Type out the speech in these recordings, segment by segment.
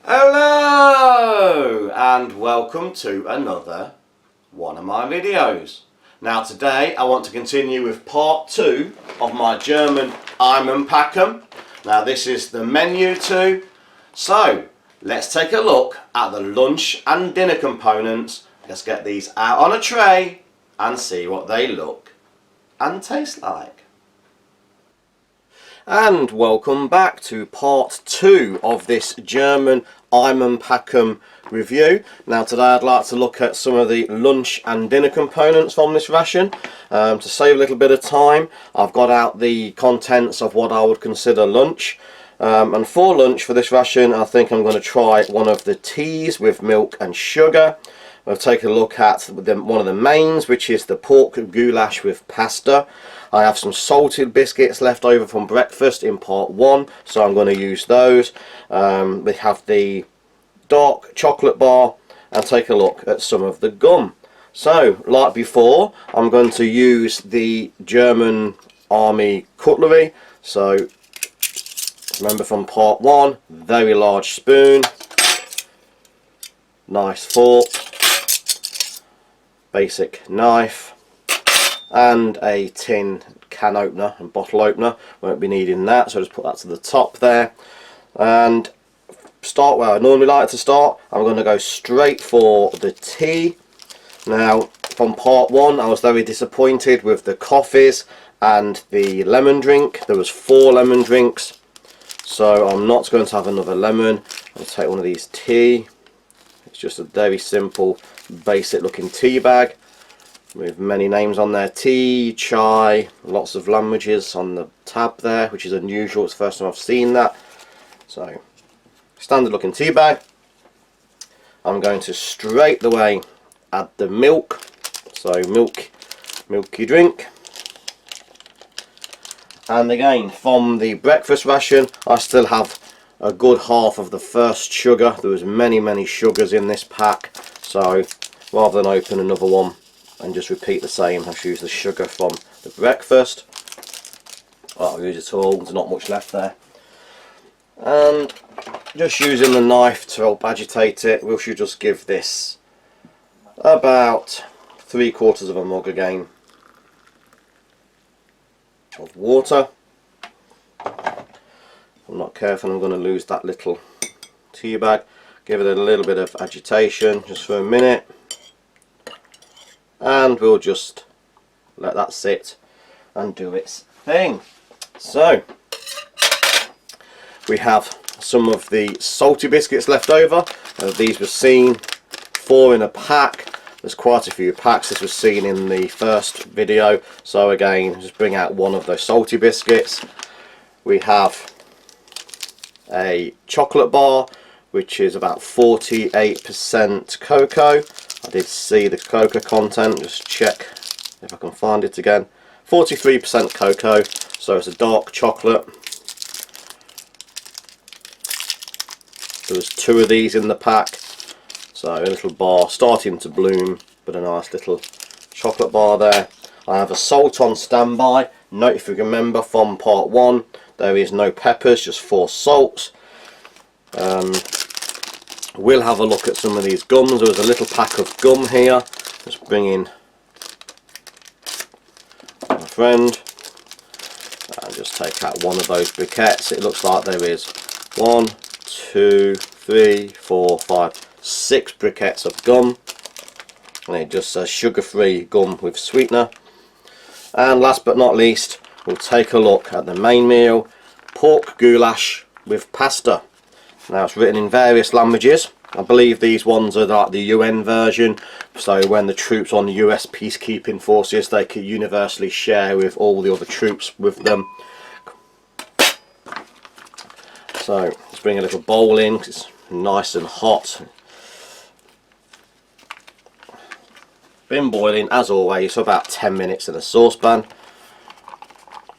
Hello and welcome to another one of my videos. Now today I want to continue with part 2 of my German Einmannpackung. Now this is the menu too, so let's take a look at the lunch and dinner components. Let's get these out on a tray and see what they look and taste like. And welcome back to part 2 of this German Einmannpackung review. Now today I'd like to look at some of the lunch and dinner components from this ration. To save a little bit of time, I've got out the contents of what I would consider lunch. And for lunch for this ration, I think I'm going to try one of the teas with milk and sugar. We'll take a look at one of the mains, which is the pork goulash with pasta. I have some salted biscuits left over from breakfast in part 1, so I'm going to use those. We have the dark chocolate bar, and take a look at some of the gum. So, like before, I'm going to use the German Army cutlery. So, remember from part 1, very large spoon, nice fork, basic knife, and a tin can opener and bottle opener. Won't be needing that, so just put that to the top there. And start where I normally like to start. I'm going to go straight for the tea. Now from part 1 I was very disappointed with the coffees and the lemon drink. There was 4 lemon drinks, so I'm not going to have another lemon. I'll take one of these tea. It's just a very simple basic looking tea bag with many names on there: tea, chai, lots of languages on the tab there, which is unusual. It's the first time I've seen that. So standard looking tea bag. I'm going to straight away add the milk. So milky drink. And again, from the breakfast ration, I still have a good half of the first sugar. There was many sugars in this pack, so rather than open another one and just repeat the same, I'll use the sugar from the breakfast. I'll use it all, there's not much left there. And just using the knife to help agitate it, we should just give this about 3/4 of a mug again of water. If I'm not careful, I'm going to lose that little tea bag. Give it a little bit of agitation just for a minute, and we'll just let that sit and do its thing. So we have some of the salty biscuits left over. These were seen 4 in a pack. There's quite a few packs. This was seen in the first video, so again just bring out one of those salty biscuits. We have a chocolate bar, which is about 48% cocoa. I did see the cocoa content, just check if I can find it again. 43% cocoa, so it's a dark chocolate. There was 2 of these in the pack, so a little bar starting to bloom, but a nice little chocolate bar there. I have a salt on standby. Note, if you remember from part 1, there is no peppers, just 4 salts. We'll have a look at some of these gums. There was a little pack of gum here. Just bring in my friend and just take out one of those briquettes. It looks like there is 1, 2, 3, 4, 5, 6 briquettes of gum, and it just says sugar-free gum with sweetener. And last but not least, we'll take a look at the main meal, pork goulash with pasta. Now it's written in various languages. I believe these ones are like the UN version, so when the troops on the US peacekeeping forces, they could universally share with all the other troops with them. So let's bring a little bowl in, 'cause it's nice and hot. Been boiling as always for about 10 minutes in a saucepan.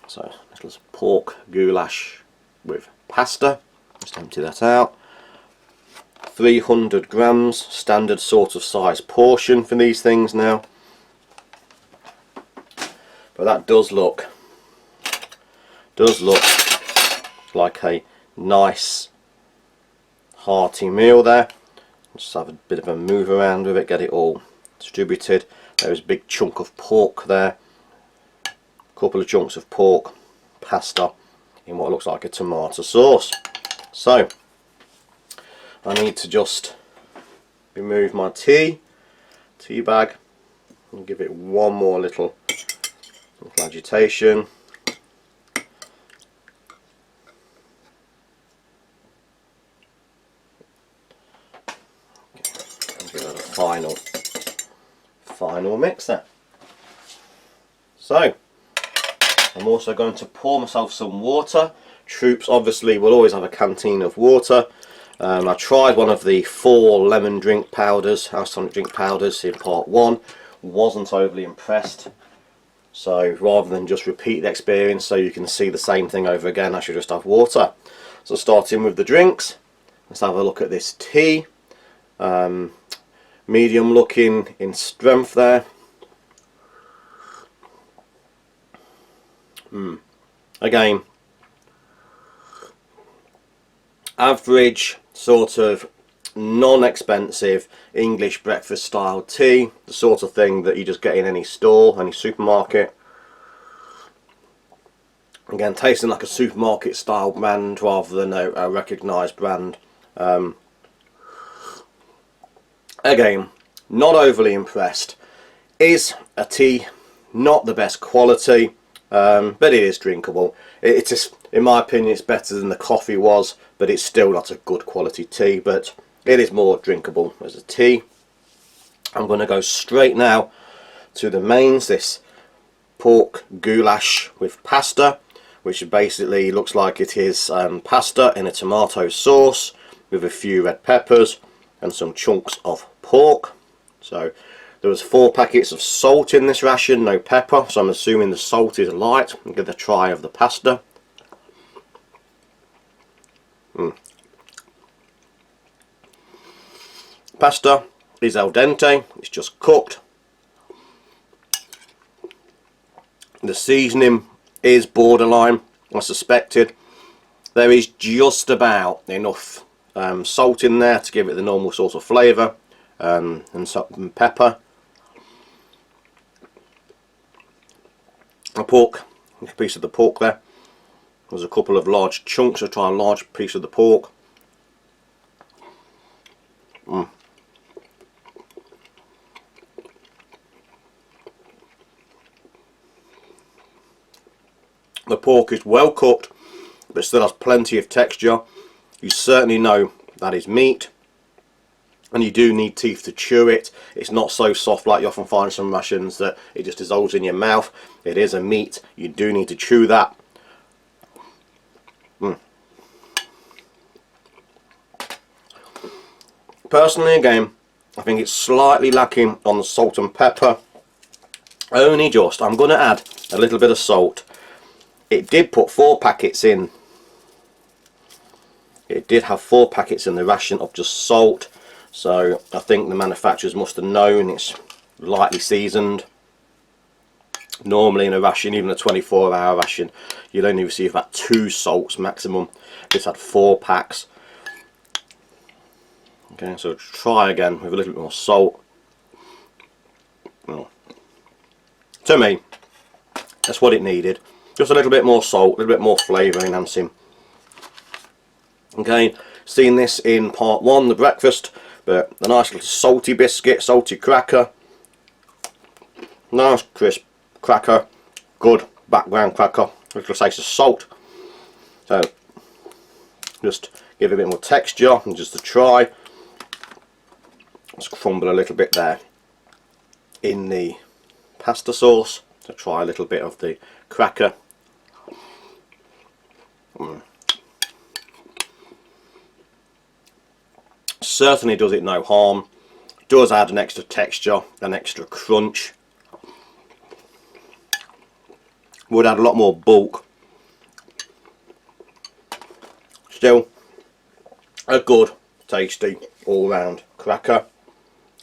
So little pork goulash with pasta. Just empty that out. 300 grams, standard sort of size portion for these things now. But that does look like a nice hearty meal there. Just have a bit of a move around with it, get it all distributed. There's a big chunk of pork there, a couple of chunks of pork, pasta in what looks like a tomato sauce. So I need to just remove my tea bag and give it one more little agitation. Give it a final mix there. So I'm also going to pour myself some water. Troops obviously will always have a canteen of water. I tried one of the 4 lemon drink powders, house tonic drink powders in part 1. Wasn't overly impressed. So rather than just repeat the experience so you can see the same thing over again, I should just have water. So starting with the drinks, let's have a look at this tea. Medium looking in strength there. Again, average sort of non-expensive English breakfast style tea, the sort of thing that you just get in any store, any supermarket. Again, tasting like a supermarket style brand rather than a recognised brand. Again, not overly impressed. Is a tea not the best quality, but it is drinkable. It is, in my opinion, it's better than the coffee was, but it's still not a good quality tea, but it is more drinkable as a tea. I'm going to go straight now to the mains, this pork goulash with pasta, which basically looks like it is pasta in a tomato sauce with a few red peppers and some chunks of pork. So there was 4 packets of salt in this ration, no pepper, so I'm assuming the salt is light. I'll give it a try of the pasta. Pasta is al dente, it's just cooked. The seasoning is borderline, I suspected. There is just about enough salt in there to give it the normal sort of flavour, and salt and pepper. A piece of the pork there. There's a couple of large chunks. I'll try a large piece of the pork. The pork is well cooked, but still has plenty of texture. You certainly know that is meat, and you do need teeth to chew it. It's not so soft like you often find in some rations that it just dissolves in your mouth. It is a meat. You do need to chew that. Personally, again, I think it's slightly lacking on the salt and pepper. Only just. I'm going to add a little bit of salt. It did put 4 packets in. It did have 4 packets in the ration of just salt. So I think the manufacturers must have known it's lightly seasoned. Normally in a ration, even a 24-hour ration, you'd only receive about 2 salts maximum. This had 4 packs. Okay, so try again with a little bit more salt. To me, that's what it needed. Just a little bit more salt, a little bit more flavour enhancing. Okay, seen this in part 1, the breakfast, but a nice little salty biscuit, salty cracker. Nice crisp cracker, good background cracker, a little taste of salt. So just give it a bit more texture and just to try. Let's crumble a little bit there in the pasta sauce to try a little bit of the cracker. Certainly does it no harm. Does add an extra texture, an extra crunch. Would add a lot more bulk. Still a good, tasty, all-round cracker.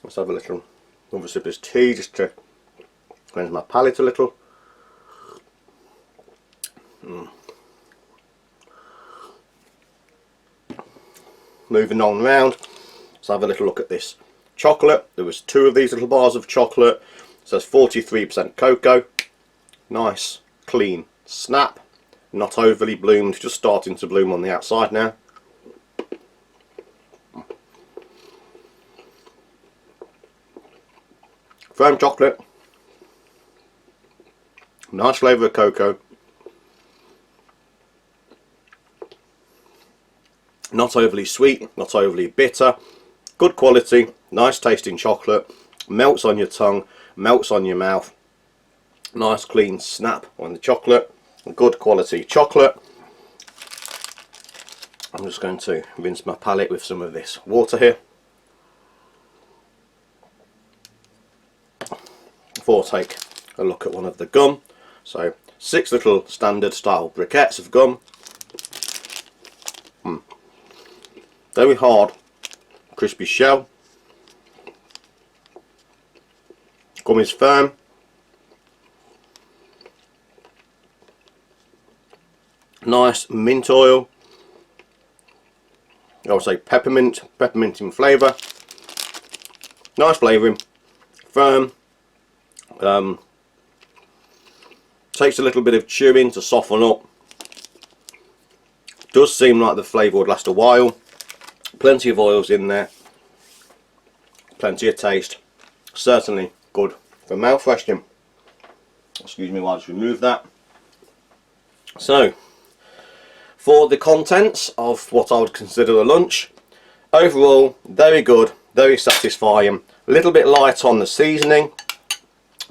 Let's have a little another sip of tea just to cleanse my palate a little. moving on round. Let's have a little look at this chocolate. There was 2 of these little bars of chocolate. It says 43% cocoa. Nice clean snap, not overly bloomed, just starting to bloom on the outside now. Firm chocolate, nice flavour of cocoa, not overly sweet, not overly bitter, good quality, nice tasting chocolate, melts on your tongue, melts on your mouth, nice clean snap on the chocolate, good quality chocolate. I'm just going to rinse my palate with some of this water here before I take a look at one of the gum. So 6 little standard style briquettes of gum. Very hard, crispy shell. Gum is firm. Nice mint oil. I would say peppermint in flavour. Nice flavouring. Firm. Takes a little bit of chewing to soften up. Does seem like the flavour would last a while. Plenty of oils in there. Plenty of taste. Certainly good for mouth freshening. Excuse me while I just remove that. So, for the contents of what I would consider a lunch, overall very good, very satisfying. A little bit light on the seasoning,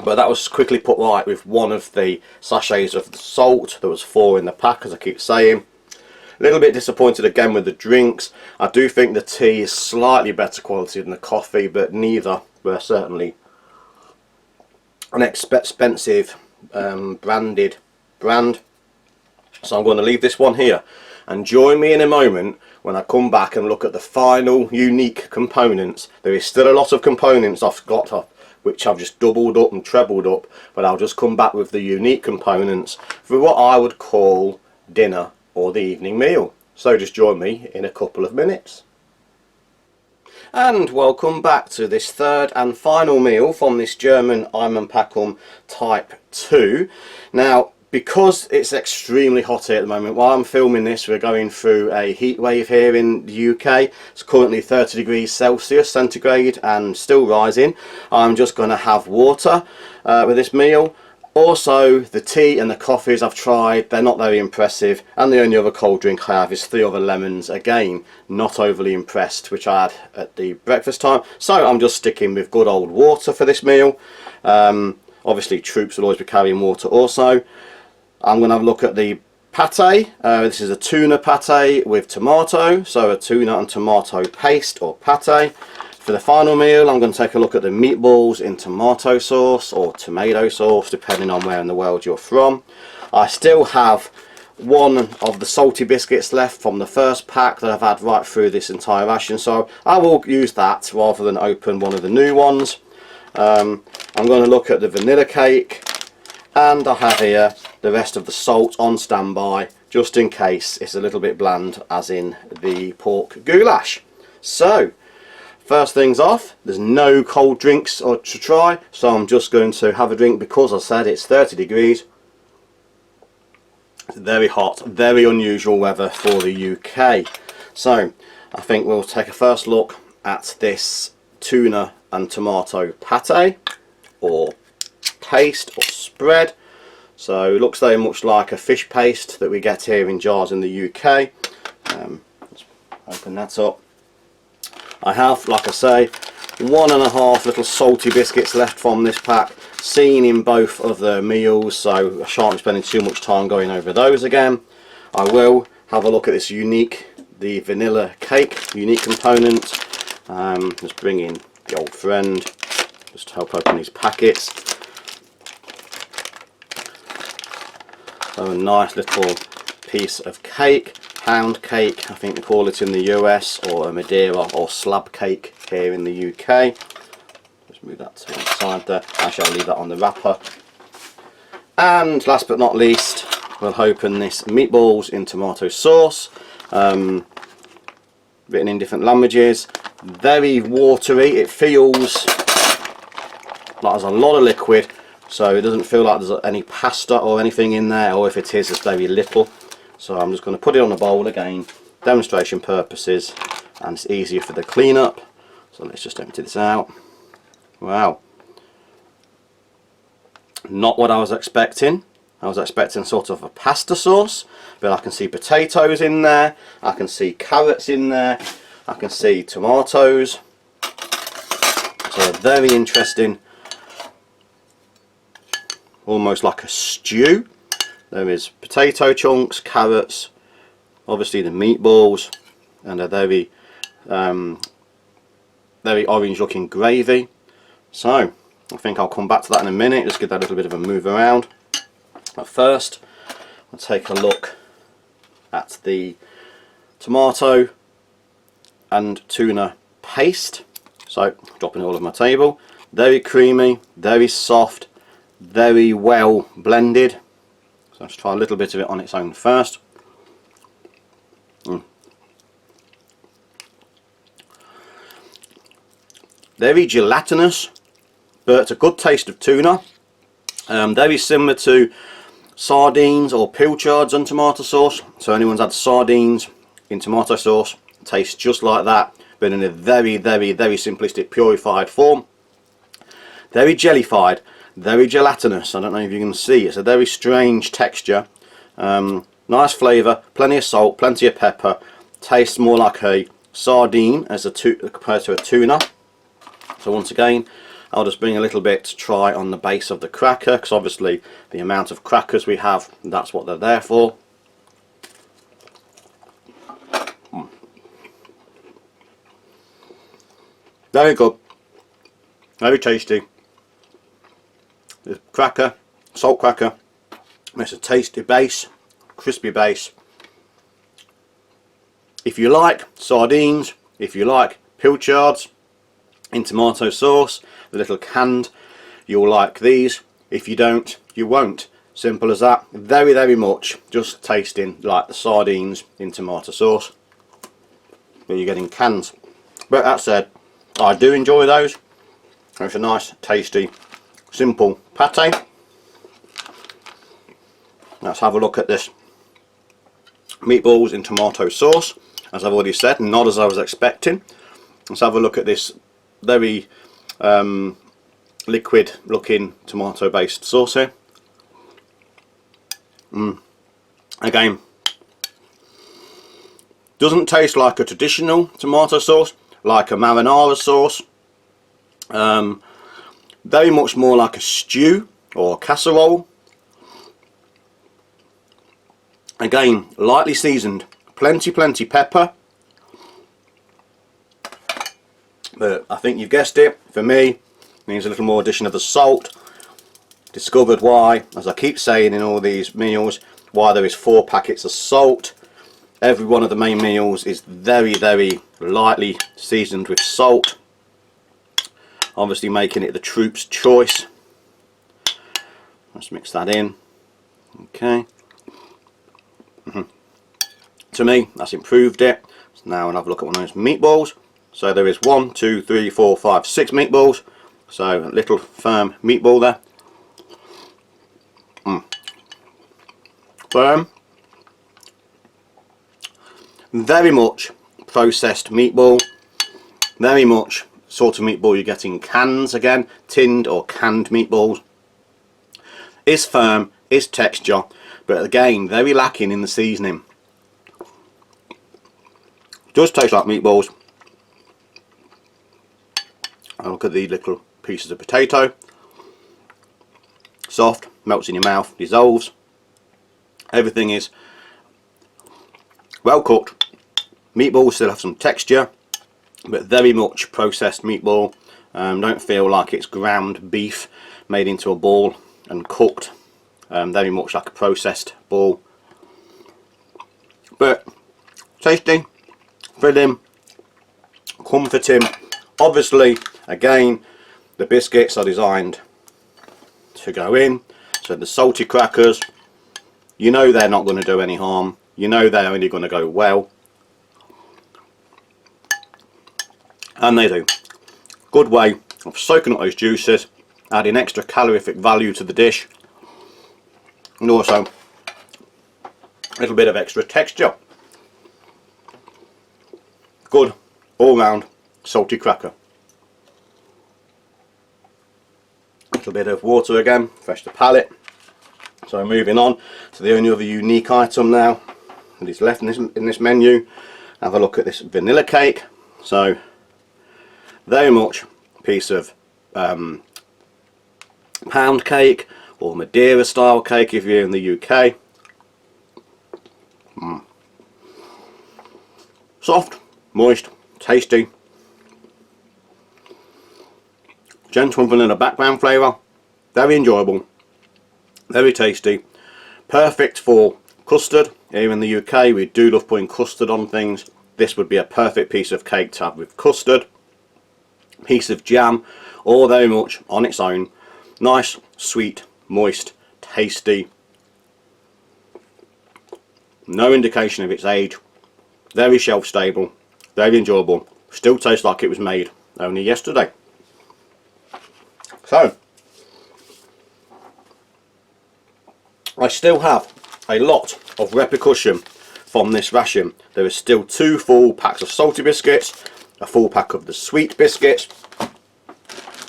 but that was quickly put right with one of the sachets of the salt. There was 4 in the pack, as I keep saying. A little bit disappointed again with the drinks. I do think the tea is slightly better quality than the coffee, but neither were certainly an expensive branded brand. So I'm going to leave this one here, and join me in a moment when I come back and look at the final unique components. There is still a lot of components I've got which I've just doubled up and trebled up, but I'll just come back with the unique components for what I would call dinner or the evening meal. So just join me in a couple of minutes. And welcome back to this third and final meal from this German Einmannpackung Type 2. Now, because it's extremely hot here at the moment, while I'm filming this, we're going through a heat wave here in the UK. It's currently 30 degrees Celsius centigrade and still rising. I'm just going to have water with this meal. Also, the tea and the coffees I've tried, they're not very impressive, and the only other cold drink I have is 3 other lemons. Again, not overly impressed, which I had at the breakfast time. So I'm just sticking with good old water for this meal. Obviously troops will always be carrying water also. I'm going to have a look at the pate. This is a tuna pate with tomato, so a tuna and tomato paste or pate. For the final meal, I'm going to take a look at the meatballs in tomato sauce or tomato sauce, depending on where in the world you're from. I still have one of the salty biscuits left from the first pack that I've had right through this entire ration, so I will use that rather than open one of the new ones. I'm going to look at the vanilla cake, and I have here the rest of the salt on standby, just in case it's a little bit bland, as in the pork goulash. So, first things off, there's no cold drinks to try, so I'm just going to have a drink because I said it's 30 degrees. It's very hot, very unusual weather for the UK. So, I think we'll take a first look at this tuna and tomato pate, or paste, or spread. So it looks very much like a fish paste that we get here in jars in the UK. Let's open that up. I have, like I say, 1.5 little salty biscuits left from this pack, seen in both of the meals, so I shan't be spending too much time going over those again. I will have a look at this the vanilla cake, unique component. Let's bring in the old friend, just to help open these packets. So a nice little piece of cake, pound cake I think they call it in the US, or a Madeira or slab cake here in the UK. Just move that to one side there. Actually, I'll leave that on the wrapper. And last but not least, we'll open this meatballs in tomato sauce. written in different languages. Very watery. It feels like there's a lot of liquid, so it doesn't feel like there's any pasta or anything in there, or if it is, it's very little. So I'm just going to put it on a bowl again, demonstration purposes, and it's easier for the cleanup. So let's just empty this out. Wow. Not what I was expecting. I was expecting sort of a pasta sauce, but I can see potatoes in there, I can see carrots in there, I can see tomatoes. So very interesting, almost like a stew. There is potato chunks, carrots, obviously the meatballs, and a very orange looking gravy. So I think I'll come back to that in a minute, just give that a little bit of a move around. But first I'll take a look at the tomato and tuna paste. So dropping it all over my table. Very creamy, very soft, very well blended. So let's try a little bit of it on its own first. Very gelatinous, but it's a good taste of tuna. Very similar to sardines or pilchards on tomato sauce. So anyone's had sardines in tomato sauce, it tastes just like that, but in a very simplistic purified form. Very jellified, very gelatinous. I don't know if you can see, it's a very strange texture. Nice flavour, plenty of salt, plenty of pepper. Tastes more like a sardine as compared to a tuna. So once again, I'll just bring a little bit to try on the base of the cracker, because obviously the amount of crackers we have, that's what they're there for. Very good, very tasty. The cracker, salt cracker, makes a tasty base, crispy base. If you like sardines, if you like pilchards in tomato sauce, the little canned, you'll like these. If you don't, you won't. Simple as that. Very much just tasting like the sardines in tomato sauce, but you're getting cans. But that said, I do enjoy those. It's a nice, tasty, simple pate. Let's have a look at this meatballs in tomato sauce. As I've already said, not as I was expecting. Let's have a look at this very liquid looking tomato based sauce here. Again, doesn't taste like a traditional tomato sauce, like a marinara sauce. Very much more like a stew or a casserole. Again, lightly seasoned, plenty pepper. But I think you've guessed it, for me, needs a little more addition of the salt. Discovered why, as I keep saying in all these meals, why there is 4 packets of salt. Every one of the main meals is very lightly seasoned with salt. Obviously making it the troops' choice. Let's mix that in. Okay. To me, that's improved it. So now I'll have a look at one of those meatballs. So there is 1, 2, 3, 4, 5, 6 meatballs. So a little firm meatball there. Firm. Very much processed meatball. Very much sort of meatball you get in cans again. Tinned or canned meatballs. Is firm, is texture, but again very lacking in the seasoning. Does taste like meatballs. I'll look at the little pieces of potato. Soft, melts in your mouth, dissolves. Everything is well cooked. Meatballs still have some texture, but very much processed meatball. Don't feel like it's ground beef made into a ball and cooked. Very much like a processed ball. But tasty, filling, comforting. Obviously, again, the biscuits are designed to go in. So the salty crackers, you know they're not going to do any harm. You know they're only going to go well. And they do. Good way of soaking up those juices, adding extra calorific value to the dish, and also a little bit of extra texture. Good all round salty cracker. A little bit of water again, fresh the palate. So moving on to the only other unique item now that is left in this menu. Have a look at this vanilla cake. So very much a piece of pound cake or Madeira style cake if you're in the UK. Soft, moist, tasty, gentle vanilla background flavour, very enjoyable, very tasty, perfect for custard. Here in the UK we do love putting custard on things. This would be a perfect piece of cake to have with custard, piece of jam, or very much on its own. Nice, sweet, moist, tasty, no indication of its age, very shelf stable, very enjoyable, still tastes like it was made only yesterday. So I still have a lot of repercussion from this ration. There is still 2 full packs of salty biscuits, a full pack of the sweet biscuits,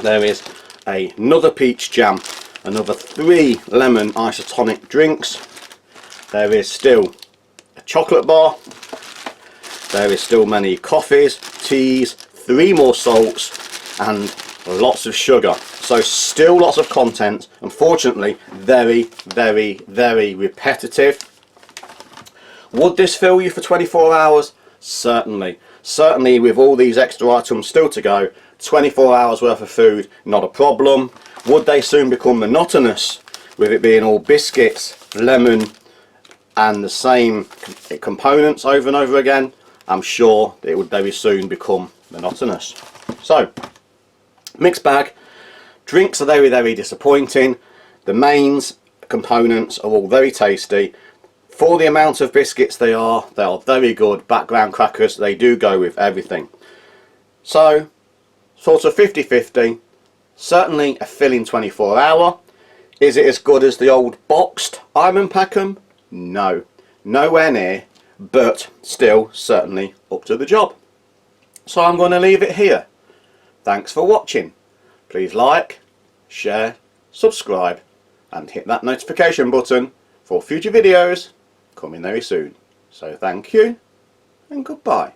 there is another peach jam, another 3 lemon isotonic drinks, there is still a chocolate bar, there is still many coffees, teas, 3 more salts, and lots of sugar. So still lots of content, unfortunately very, very, very repetitive. Would this fill you for 24 hours? Certainly. Certainly with all these extra items still to go, 24 hours worth of food, not a problem. Would they soon become monotonous with it being all biscuits, lemon and the same components over and over again? I'm sure it would very soon become monotonous. So, mixed bag. Drinks are very, very disappointing. The mains components are all very tasty. For the amount of biscuits they are very good background crackers. They do go with everything. So, sort of 50-50. Certainly a filling 24 hour. Is it as good as the old boxed Einmannpackung? No. Nowhere near. But still certainly up to the job. So I'm going to leave it here. Thanks for watching. Please like, share, subscribe and hit that notification button for future videos coming very soon. So thank you and goodbye.